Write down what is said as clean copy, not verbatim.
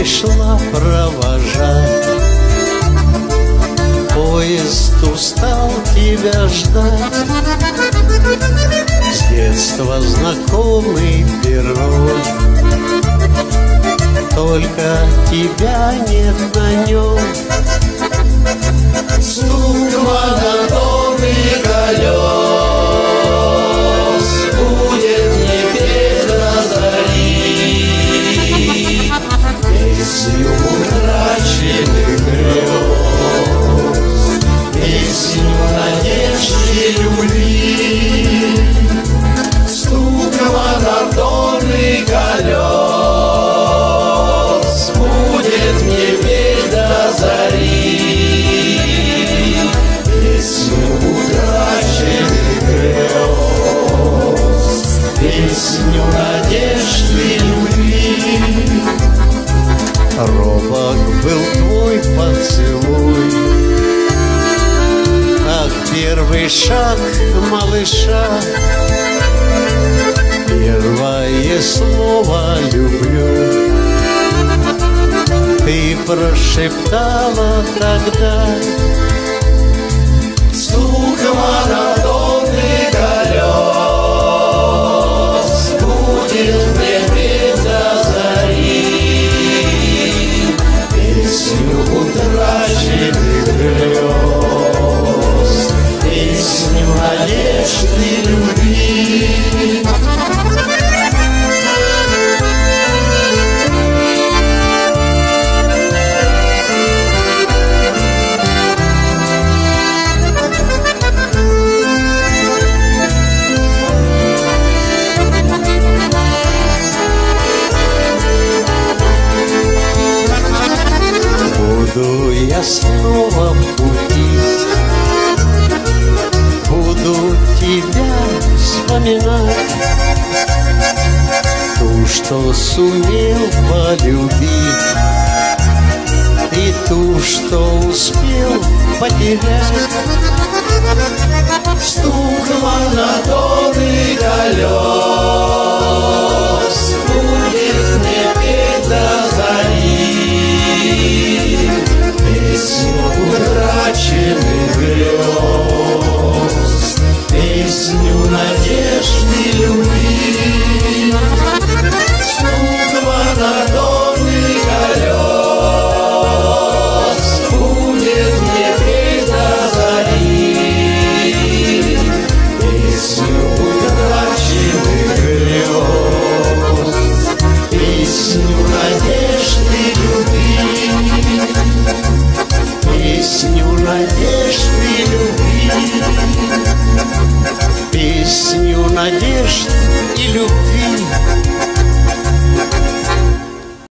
пришла провожать. Поезд устал тебя ждать. С детства знакомый перрон, только тебя нет на нем. Стук монотонный колес будет не петь до зари. Песню утраченных грез, песню надежды и любви. Стук монотонный колес будет мне петь до зари. Песню утраченных грез, песню надежды и любви. Робок был твой поцелуй, как первый шаг малыша. Первое слово «люблю» ты прошептала тогда. Стук монотонный колес будет мне петь до зари. Песню утраченных грез, песню надежды и любви. Буду я снова в пути, буду тебя вспоминать, ту, что сумел полюбить, и ту, что успел потерять. Стук монотонный колес будет мне петь до зари. Песню утраченных грез, песню надежды и любви. Стук монотонный колес будет мне петь до зари. Песню утраченных грез, песню надежды и любви. Песню надежды и любви. Песню надежд и любви.